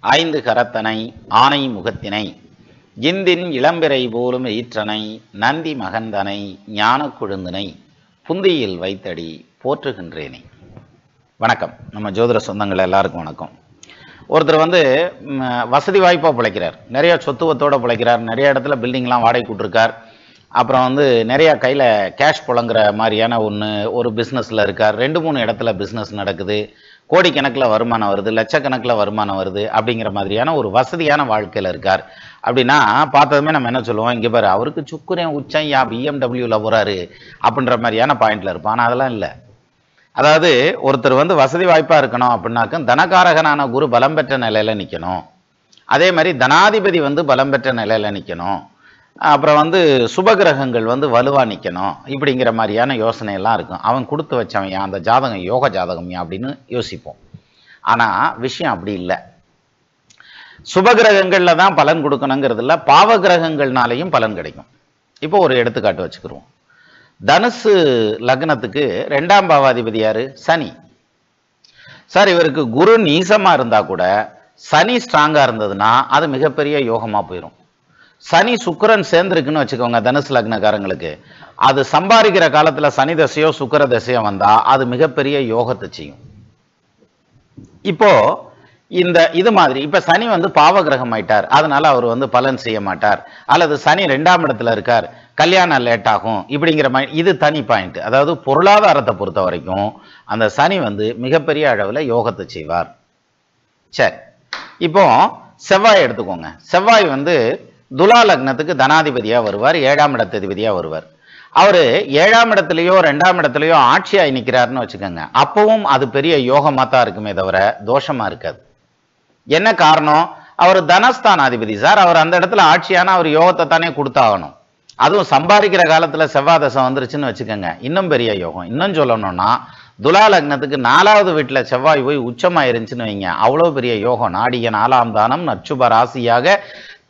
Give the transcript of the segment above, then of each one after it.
ஐந்து கரத்தனை ஆனை முகத்தினை இந்தின் இளம்பிறை போலும் ஈற்றனை நந்தி மகந்தனை ஞான கொழுந்தினை புந்தியில் வைத்தடி போற்றுகின்றேனே. வணக்கம். நம்ம ஜோதிட சொந்தங்கள் எல்லாருக்கும் வணக்கம். ஒருத்தர் வசதி வாய்ப்பாக பிழைக்கிறார், நிறைய சொத்துவத்தோடு பிழைக்கிறார், நிறைய இடத்துல பில்டிங்லாம் வாடகை கூட்டிருக்கார், அப்புறம் நிறைய கையில் கேஷ் புழங்குற மாதிரியான ஒரு பிஸ்னஸில் இருக்கார், 2-3 இடத்துல பிஸ்னஸ் நடக்குது, கோடிக்கணக்கில் வருமானம் வருது, லட்சக்கணக்கில் வருமானம் வருது, அப்படிங்கிற மாதிரியான ஒரு வசதியான வாழ்க்கையில் இருக்கார். அப்படின்னா பார்த்ததுமே நம்ம என்ன சொல்லுவோம், இங்கே பாரு அவருக்கு சுக்குரேன் உச்சம் யா BMW போகிறாரு அப்படின்ற மாதிரியான பாயிண்டில் இருப்பான். ஆனால் அதெல்லாம் இல்லை. அதாவது ஒருத்தர் வசதி வாய்ப்பாக இருக்கணும் அப்படின்னாக்க தனகாரகனான குரு பலம் பெற்ற நிலையில் நிற்கணும், அதே மாதிரி தனாதிபதி பலம் பெற்ற நிலையில் நிற்கணும், அப்புறம் சுபகிரகங்கள் வலுவாக நிற்கணும், இப்படிங்கிற மாதிரியான யோசனையெல்லாம் இருக்கும். அவன் கொடுத்து வச்சவன் அந்த ஜாதகம் யோக ஜாதகம் அப்படின்னு யோசிப்போம். ஆனால் விஷயம் அப்படி இல்லை. சுபகிரகங்களில் தான் பலன் கொடுக்கணுங்கிறது இல்லை, பாவ கிரகங்கள்னாலையும் பலன் கிடைக்கும். இப்போ ஒரு எடுத்துக்காட்டு வச்சுக்கிறோம். தனுசு லக்னத்துக்கு 2ஆம் பாவாதிபதி யாரு? சனி. சார், இவருக்கு குரு நீசமாக இருந்தால் கூட சனி ஸ்ட்ராங்காக இருந்ததுன்னா அது மிகப்பெரிய யோகமாக போயிடும். சனி சுக்கிரன் சேர்ந்துருக்குன்னு வச்சுக்கோங்க தனுசு லக்னக்காரங்களுக்கு, அது சம்பாதிக்கிற காலத்தில் சனி தசையோ சுக்கிர தசையோ வந்தால் அது மிகப்பெரிய யோகத்தை செய்யும். இப்போ இது மாதிரி இப்போ சனி பாவ கிரகம் ஆயிட்டார், அதனால அவர் பலன் செய்ய மாட்டார், அல்லது சனி 2ஆம் இடத்துல இருக்கார், கல்யாணம் லேட் ஆகும், இப்படிங்கிற மாதிரி இது தனி பாயிண்ட். அதாவது பொருளாதாரத்தை பொறுத்த வரைக்கும் அந்த சனி மிகப்பெரிய அளவில் யோகத்தை செய்வார். சரி, இப்போ செவ்வாய் எடுத்துக்கோங்க. செவ்வாய் துலா லக்னத்துக்கு தனாதிபதியாக வருவார், 7ஆம் இடத்ததிபதியாக வருவார். அவர் 7ஆம் இடத்துலையோ 2ஆம் இடத்துலையோ ஆட்சியாகி நிற்கிறாருன்னு வச்சுக்கோங்க, அப்பவும் அது பெரிய யோகமாக தான் இருக்குமே தவிர தோஷமாக இருக்காது. என்ன காரணம்? அவர் தனஸ்தானாதிபதி சார், அவர் அந்த இடத்துல ஆட்சியான அவர் யோகத்தை தானே கொடுத்தாகணும். அதுவும் சம்பாதிக்கிற காலத்தில் செவ்வாய் தசை வந்துருச்சுன்னு வச்சுக்கோங்க, இன்னும் பெரிய யோகம். இன்னும் சொல்லணும்னா துலா லக்னத்துக்கு 4வது வீட்டில் செவ்வாய் போய் உச்சமாக இருந்துச்சுன்னு வைங்க, அவ்வளோ பெரிய யோகம். நாடிய 4ஆம் தானம் நட்சுப ராசியாக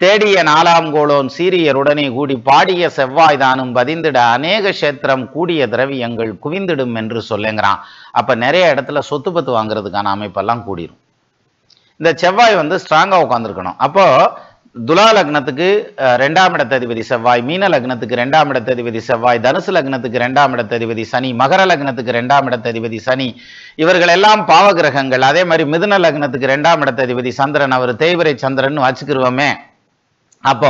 தேடிய 4ஆம் கோளோன் சீரியருடனே கூடி பாடிய செவ்வாய் தானும் பதிந்திட அநேக கஷேத்திரம் கூடிய திரவியங்கள் குவிந்திடும் என்று சொல்லுங்கிறான். அப்போ நிறைய இடத்துல சொத்து பத்து வாங்குறதுக்கான அமைப்பெல்லாம் கூடிரும். இந்த செவ்வாய் ஸ்ட்ராங்காக உட்காந்துருக்கணும். அப்போ துலா லக்னத்துக்கு 2ஆம் இடத்ததிபதி செவ்வாய், மீன லக்னத்துக்கு 2ஆம் இடத்ததிபதி செவ்வாய், தனுசு லக்னத்துக்கு 2ஆம் இடத்ததிபதி சனி, மகர லக்னத்துக்கு 2ஆம் இடத்ததிபதி சனி, இவர்கள் எல்லாம் பாவ கிரகங்கள். அதே மாதிரி மிதுன லக்னத்துக்கு 2ஆம் இடத்ததிபதி சந்திரன், அவர் தேய்விரை சந்திரன் வச்சுக்கிருவோமே. அப்போ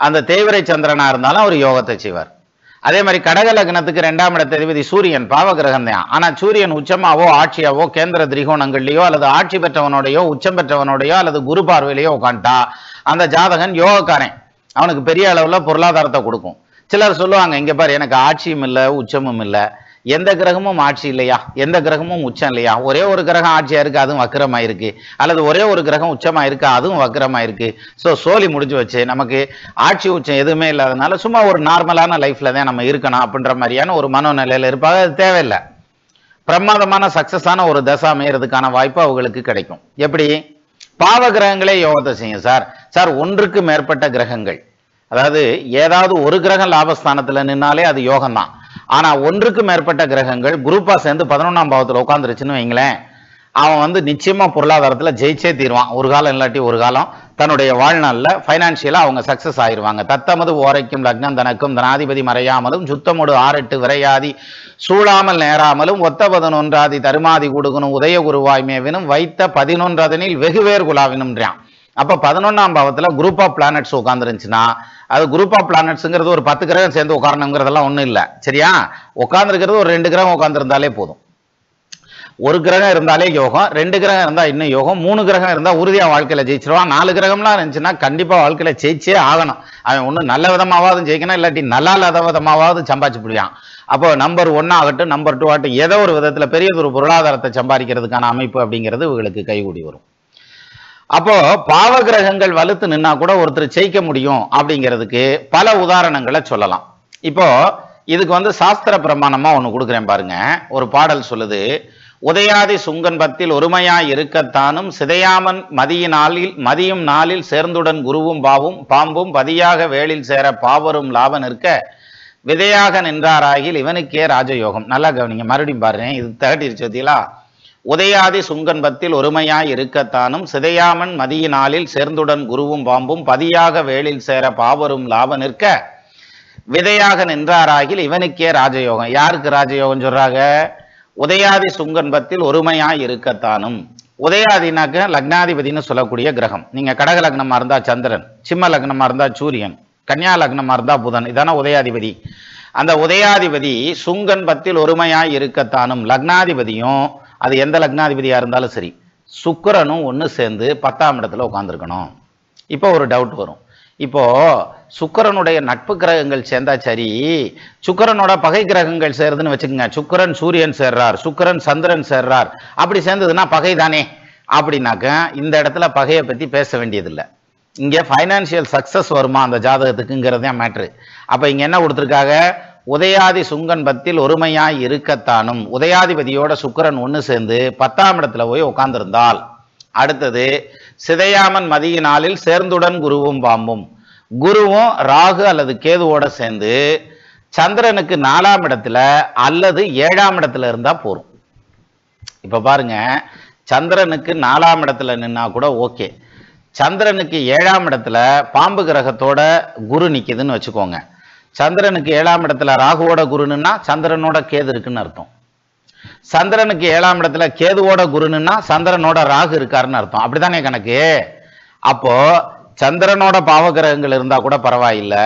அந்த தேய்விரை சந்திரனா இருந்தாலும் அவர் யோகத்தை செய்வார். அதே மாதிரி கடக லக்னத்துக்கு 2ஆம் இடத்ததிபதி சூரியன், பாவ கிரகம் தான். ஆனால் சூரியன் உச்சமாவோ ஆட்சியாவோ கேந்திர திரிகோணங்கள்லையோ அல்லது ஆட்சி பெற்றவனோடையோ உச்சம் பெற்றவனோடையோ அல்லது குரு பார்வையிலையோ உட்காந்துட்டா அந்த ஜாதகன் யோகக்காரன், அவனுக்கு பெரிய அளவில் பொருளாதாரத்தை கொடுக்கும். சிலர் சொல்லுவாங்க, இங்கே பாரு எனக்கு ஆட்சியும் இல்லை உச்சமும் இல்லை, எந்த கிரகமும் ஆட்சி இல்லையா, எந்த கிரகமும் உச்சம் இல்லையா, ஒரே ஒரு கிரகம் ஆட்சியாக இருக்குது அதுவும் வக்கரமாக இருக்குது, அல்லது ஒரே ஒரு கிரகம் உச்சமாக இருக்குது அதுவும் வக்கரமாக இருக்குது. சோலி முடிஞ்சு வச்சு நமக்கு ஆட்சி உச்சம் எதுவுமே இல்லாதனால சும்மா ஒரு நார்மலான லைஃப்பில் தான் நம்ம இருக்கணும் அப்படின்ற மாதிரியான ஒரு மனோநிலையில் இருப்பாங்க. அது தேவையில்லை. பிரமாதமான சக்ஸஸான ஒரு தசை அமையறதுக்கான வாய்ப்பு அவங்களுக்கு கிடைக்கும். எப்படி? பாவ கிரகங்களே யோகத்தை செய்யும் சார். சார், ஒன்றுக்கு மேற்பட்ட கிரகங்கள், அதாவது ஏதாவது ஒரு கிரகம் லாபஸ்தானத்தில் நின்னாலே அது யோகம்தான். ஆனால் ஒன்றுக்கு மேற்பட்ட கிரகங்கள் குரூப்பாக சேர்ந்து 11ஆம் பாவத்தில் உட்காந்துருச்சுன்னு வைங்களேன், அவன் நிச்சயமாக பொருளாதாரத்தில் ஜெயிச்சே தீருவான். ஒரு காலம் இல்லாட்டி ஒரு காலம் தன்னுடைய வாழ்நாளில் ஃபைனான்ஷியலாக அவங்க சக்ஸஸ் ஆயிடுவாங்க. தத்தமது ஓரைக்கும் லக்னம் தனக்கும் தனாதிபதி மறையாமலும் சுத்தமோடு 6-8 விரையாதி சூழாமல் நேராமலும் ஒத்த 11ஆதி தருமாதி கொடுக்கணும் உதய குருவாய் மேவினும் வைத்த 11 வெகுவேர் குலாவினும்ன்றான். அப்போ 11ஆம் பாவத்தில் குரூப் ஆஃப் பிளானட்ஸ் உட்காந்துருந்துச்சுன்னா, அது குரூப் ஆஃப் பிளானட்ஸுங்கிறது ஒரு 10 கிரகம் சேர்ந்து உட்காரணுங்கிறதெல்லாம் ஒன்றும் இல்லை. சரியா? உட்காந்துருக்கிறது ஒரு 2 கிரகம் உட்காந்துருந்தாலே போதும். ஒரு கிரகம் இருந்தாலே யோகம், 2 கிரகம் இருந்தால் இன்னும் யோகம், 3 கிரகம் இருந்தால் உறுதியாக வாழ்க்கையில் ஜெயிச்சிருவான். 4 கிரகம்லாம் இருந்துச்சுன்னா கண்டிப்பாக வாழ்க்கையில் ஜெயிச்சே ஆகணும். அவன் ஒன்று நல்ல விதமாவது ஜெயிக்கணும், இல்லாட்டி நல்லா இல்லாத விதமாவது சம்பாதிச்சு போடுவான். அப்போ நம்பர் 1 ஆகட்டும் நம்பர் 2 ஆகட்டும் ஏதோ ஒரு விதத்தில் பெரிய ஒரு பொருளாதாரத்தை சம்பாதிக்கிறதுக்கான அமைப்பு அப்படிங்கிறது இவங்களுக்கு கைகூடி வரும். அப்போ பாவ கிரகங்கள் வலுத்து நின்னா கூட ஒருத்தர் ஜெயிக்க முடியும் அப்படிங்கிறதுக்கு பல உதாரணங்களை சொல்லலாம். இப்போ இதுக்கு சாஸ்திர பிரமாணமா ஒன்று கொடுக்குறேன் பாருங்க. ஒரு பாடல் சொல்லுது, உதயாதி சுங்கன் பத்தில் ஒருமையாய் இருக்கத்தானும் சிதையாமன் மதியும் நாளில் சேர்ந்துடன் குருவும் பாம்பும் பதியாக வேளில் சேர பாவரும் லாப நிற்க விதையாக நின்றாராகில் இவனுக்கே ராஜயோகம். நல்லா கவனிங்க, மறுபடியும் பாருங்க, இது திகட்டிருச்சு பார்த்தீங்களா? உதயாதி சுங்கன்பத்தில் ஒருமையாய் இருக்கத்தானும் சிதையாமன் மதியினாலில் சேர்ந்துடன் குருவும் பாம்பும் பதியாக வேளில் சேர பாவரும் லாப நிற்க விதையாக நின்றாராகில் இவனுக்கே ராஜயோகம். யாருக்கு ராஜயோகம் சொல்றாங்க? உதயாதி சுங்கன்பத்தில் ஒருமையாய் இருக்கத்தானும். உதயாதினாக்க லக்னாதிபதினு சொல்லக்கூடிய கிரகம். நீங்க கடக லக்னமா இருந்தா சந்திரன், சிம்ம லக்னமா இருந்தா சூரியன், கன்னியா லக்னமா இருந்தா புதன், இதான உதயாதிபதி. அந்த உதயாதிபதி சுங்கன்பத்தில் ஒருமையாய் இருக்கத்தானும் லக்னாதிபதியும், அது எந்த லக்னாதிபதியா இருந்தாலும் சரி, சுக்கிரனும் ஒன்று சேர்ந்து 10ஆம் இடத்துல உட்காந்துருக்கணும். இப்போ ஒரு டவுட் வரும். இப்போ சுக்கிரனுடைய நட்பு கிரகங்கள் சேர்ந்தா சரி, சுக்கிரனோட பகை கிரகங்கள் சேருதுன்னு வச்சுக்கோங்க. சுக்கிரன் சூரியன் சேர்றார், சுக்கிரன் சந்திரன் சேர்றார், அப்படி சேர்ந்ததுன்னா பகை தானே. அப்படின்னாக்க இந்த இடத்துல பகையை பத்தி பேச வேண்டியதில்லை. இங்க ஃபைனான்சியல் சக்சஸ் வருமா அந்த ஜாதகத்துக்குங்கிறதே மேட்ரு. அப்ப இங்க என்ன கொடுத்துருக்காங்க? உதயாதி சுங்கன்பத்தில் ஒருமையாய் இருக்கத்தானும். உதயாதிபதியோட சுக்கிரன் ஒன்று சேர்ந்து 10ஆம் இடத்துல போய் உட்கார்ந்திருந்தால், அடுத்தது சிதையாமன் மதியினாலில் சேர்ந்துடன் குருவும் பாம்பும். குருவும் ராகு அல்லது கேதுவோட சேர்ந்து சந்திரனுக்கு 4ஆம் இடத்துல அல்லது 7ஆம் இடத்துல இருந்தா போறோம். இப்ப பாருங்க, சந்திரனுக்கு 4ஆம் இடத்துல நின்னா கூட ஓகே. சந்திரனுக்கு 7ஆம் இடத்துல பாம்பு கிரகத்தோட குரு நிக்குதுன்னு வச்சுக்கோங்க. சந்திரனுக்கு 7ஆம் இடத்துல ராகுவோட குருன்னா சந்திரனோட கேது இருக்குன்னு அர்த்தம். சந்திரனுக்கு 7ஆம் இடத்துல கேதுவோட குருன்னா சந்திரனோட ராகு இருக்காருன்னு அர்த்தம். அப்படித்தானே கணக்கு? அப்போ சந்திரனோட பாவகிரகங்கள் இருந்தா கூட பரவாயில்லை.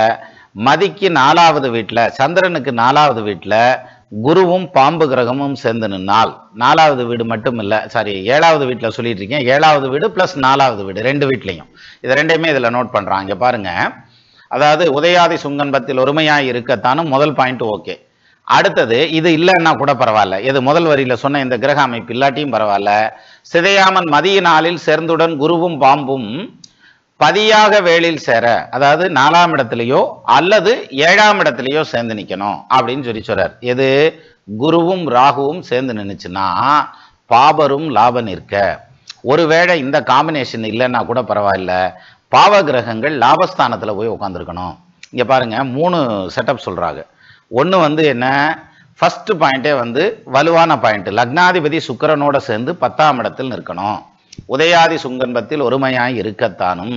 மதிக்கு 4ஆவது வீட்டுல, சந்திரனுக்கு 4ஆவது வீட்டுல குருவும் பாம்பு கிரகமும் சேர்ந்து நின்னால், 4ஆவது வீடு மட்டும் இல்ல, சாரி 7ஆவது வீட்டுல சொல்லிட்டு இருக்கேன், 7ஆவது வீடு பிளஸ் 4ஆவது வீடு, ரெண்டு வீட்லையும். இது ரெண்டையுமே இதுல நோட் பண்றாங்க பாருங்க. அதாவது உதயாதி சுங்கன்பத்தில் ஒருமையாய் இருக்கத்தானும் முதல் பாயிண்ட் ஓகே. அடுத்தது இது இல்லைன்னா கூட பரவாயில்ல, இது முதல் வரியில சொன்ன இந்த கிரக அமைப்பு இல்லாட்டியும் பரவாயில்ல. சிதையாமன் மதியினாலில் சேர்ந்துடன் குருவும் பாம்பும் பதியாக வேளில் சேர, அதாவது 4ஆம் இடத்துலயோ அல்லது 7ஆம் இடத்துலயோ சேர்ந்து நிக்கணும் அப்படின்னு சொல்றார். எது? குருவும் ராகுவும் சேர்ந்து நின்னுச்சுன்னா பாபரும் லாப நிற்க. ஒருவேளை இந்த காம்பினேஷன் இல்லைன்னா கூட பரவாயில்ல, பாவ கிரகங்கள் லாபஸ்தானத்துல போய் உட்காந்துருக்கணும். இங்க பாருங்க 3 செட்டப் சொல்றாங்க. ஒன்று என்ன, ஃபர்ஸ்ட் பாயிண்டே வலுவான பாயிண்ட், லக்னாதிபதி சுக்கிரனோட சேர்ந்து 10ஆம் இடத்தில் நிற்கணும். உதயாதி சுங்கன்பத்தில் ஒருமையாய் இருக்கத்தானும்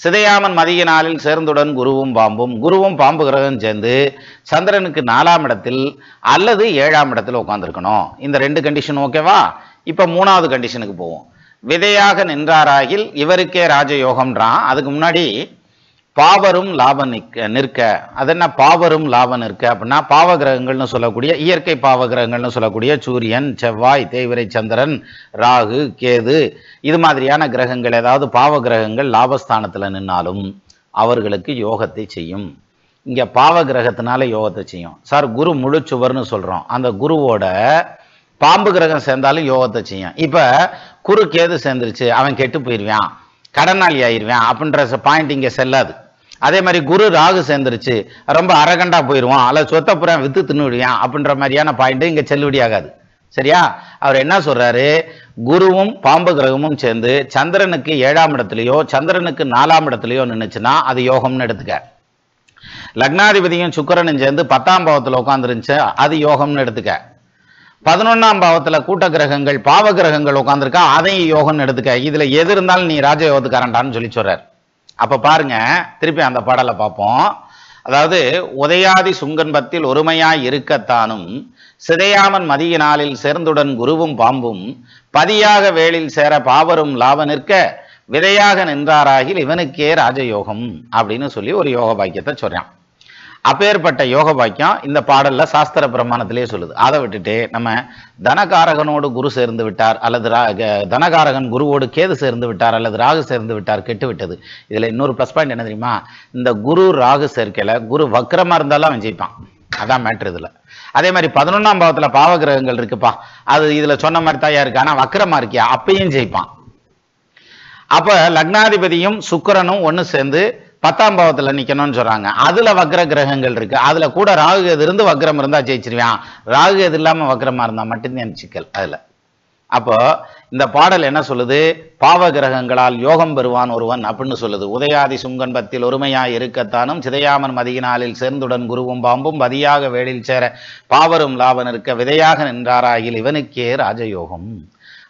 சிதையாமன் மதியினாலில் சேர்ந்துடன் குருவும் பாம்பும். குருவும் பாம்பு கிரகம் சேர்ந்து சந்திரனுக்கு 4ஆம் இடத்தில் அல்லது 7ஆம் இடத்தில் உட்காந்துருக்கணும். இந்த 2 கண்டிஷன் ஓகேவா? இப்ப 3வது கண்டிஷனுக்கு போவோம். விதையாக நின்றாராகில் இவருக்கே ராஜயோகம்ன்றான். அதுக்கு முன்னாடி பாவரும் லாப நிற்க. அது என்ன பாவரும் லாப நிற்க அப்படின்னா, பாவகிரகங்கள்னு சொல்லக்கூடிய இயற்கை பாவகிரகங்கள்னு சொல்லக்கூடிய சூரியன், செவ்வாய், தேய்விரை சந்திரன், ராகு, கேது, இது மாதிரியான கிரகங்கள், ஏதாவது பாவ கிரகங்கள் லாபஸ்தானத்துல நின்னாலும் அவர்களுக்கு யோகத்தை செய்யும். இங்க பாவ கிரகத்தினால யோகத்தை செய்யும். சார் குரு முழு சுவர்னு சொல்றோம், அந்த குருவோட பாம்பு கிரகம் சேர்ந்தாலும் யோகத்தை செய்யும். இப்ப குரு கேது சேர்ந்துருச்சு, அவன் கெட்டு போயிருவான், கடனாளி ஆயிருவான் அப்படின்ற பாயிண்ட் இங்க செல்லாது. அதே மாதிரி குரு ராகு சேர்ந்துருச்சு, ரொம்ப அரகண்டா போயிடுவான், அல்ல சொத்த புறா வித்து தின்னுடுவான் அப்படின்ற மாதிரியான பாயிண்ட் இங்க செல்லுபடி ஆகாது. சரியா? அவர் என்ன சொல்றாரு? குருவும் பாம்பு கிரகமும் சேர்ந்து சந்திரனுக்கு 7ஆம் இடத்துலயோ சந்திரனுக்கு 4ஆம் இடத்துலயோ நின்னுச்சுன்னா அது யோகம்னு எடுத்துக்க. லக்னாதிபதியும் சுக்கிரனும் சேர்ந்து 10ஆம் பாவத்துல உட்காந்துருந்துச்சு, அது யோகம்னு எடுத்துக்க. 11ஆம் பாவத்துல கூட்ட கிரகங்கள் பாவ கிரகங்கள் உட்காந்துருக்கா, அதையும் யோகம்னு எடுத்துக்க. இதுல எது இருந்தாலும் நீ ராஜயோகத்துக்காரன்டான்னு சொல்லி சொல்றார். அப்ப பாருங்க, திருப்பி அந்த பாடலை பார்ப்போம். அதாவது உதயாதி சுங்கன்பத்தில் ஒருமையாய் இருக்கத்தானும் சிதையாமன் மதியினாலில் சேர்ந்துடன் குருவும் பாம்பும் பதியாக வேளில் சேர பாவரும் லாப நிற்க விதையாக நின்றாராகில் இவனுக்கே ராஜயோகம் அப்படின்னு சொல்லி ஒரு யோக பாக்கியத்தை சொல்றான். அப்பேற்பட்ட யோக பாக்கியம் இந்த பாடல்ல சாஸ்திர பிரமாணத்திலேயே சொல்லுது. அதை விட்டுட்டு நம்ம தனகாரகனோடு குரு சேர்ந்து விட்டார், அல்லது தனகாரகன் குருவோடு கேது சேர்ந்து விட்டார், அல்லது ராகு சேர்ந்து விட்டார், கெட்டு விட்டது. இதுல இன்னொரு பிளஸ் பாயிண்ட் என்ன தெரியுமா? இந்த குரு ராகு சேர்க்கையில குரு வக்ரமா இருந்தாலும் அவன் ஜெயிப்பான். அதான் மேட்ரு இதுல. அதே மாதிரி 11ஆம் பாவத்துல பாவ கிரகங்கள் இருக்குப்பா, அது இதுல சொன்ன மாதிரி தாயா இருக்கு, ஆனா வக்ரமா இருக்கியா, அப்பயும் ஜெயிப்பான். அப்ப லக்னாதிபதியும் சுக்கிரனும் ஒன்னு சேர்ந்து 10ஆம் பாவத்துல நிக்கணும்னு சொல்றாங்க. அதுல வக்ர கிரகங்கள் இருக்கு, அதுல கூட ராகு எது இருந்து வக்ரம் இருந்தா ஜெயிச்சிருவான், ராகு எது இல்லாம வக்ரமா இருந்தா மட்டும்தான் சிக்கல் அதுல. அப்போ இந்த பாடல் என்ன சொல்லுது? பாவ கிரகங்களால் யோகம் பெறுவான் ஒருவன் அப்படின்னு சொல்லுது. உதயாதி சுங்கன்பத்தில் ஒருமையாய் இருக்கத்தானும் சிதையாமன் மதியினாலில் சேர்ந்துடன் குருவும் பாம்பும் பதியாக வேளில் சேர பாவரும் லாபன் இருக்க விதையாக நின்றாராயில் இவனுக்கே ராஜயோகம்.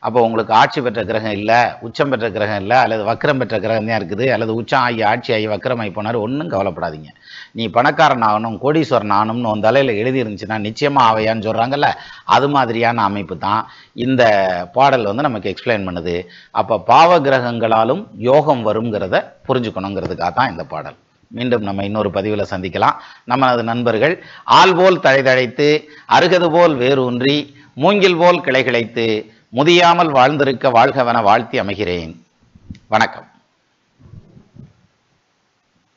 அப்போ உங்களுக்கு ஆட்சி பெற்ற கிரகம் இல்லை, உச்சம் பெற்ற கிரகம் இல்லை, அல்லது வக்ரம் பெற்ற கிரகம் தான் இருக்குது, அல்லது உச்சம் ஆகி ஆட்சி ஆகி வக்ரமாகி போனார், ஒன்றும் கவலைப்படாதீங்க. நீ பணக்காரன் ஆகணும், கோடீஸ்வரன் ஆகணும்னு உன் தலையில் எழுதி இருந்துச்சுன்னா நிச்சயமாக ஆவையான்னு சொல்கிறாங்கல்ல, அது மாதிரியான அமைப்பு தான் இந்த பாடல் வந்து நமக்கு எக்ஸ்பிளைன் பண்ணுது. அப்போ பாவ கிரகங்களாலும் யோகம் வருங்கிறத புரிஞ்சுக்கணுங்கிறதுக்காக தான் இந்த பாடல். மீண்டும் நம்ம இன்னொரு பதிவில் சந்திக்கலாம். நமது நண்பர்கள் ஆள் போல் தழைதழைத்து அருகது போல் வேரூன்றி மூங்கில் போல் கிளை கிளைத்து முதியாமல் வாழ்ந்திருக்க வாழ்கவென வாழ்த்தி அமைகிறேன். வணக்கம்.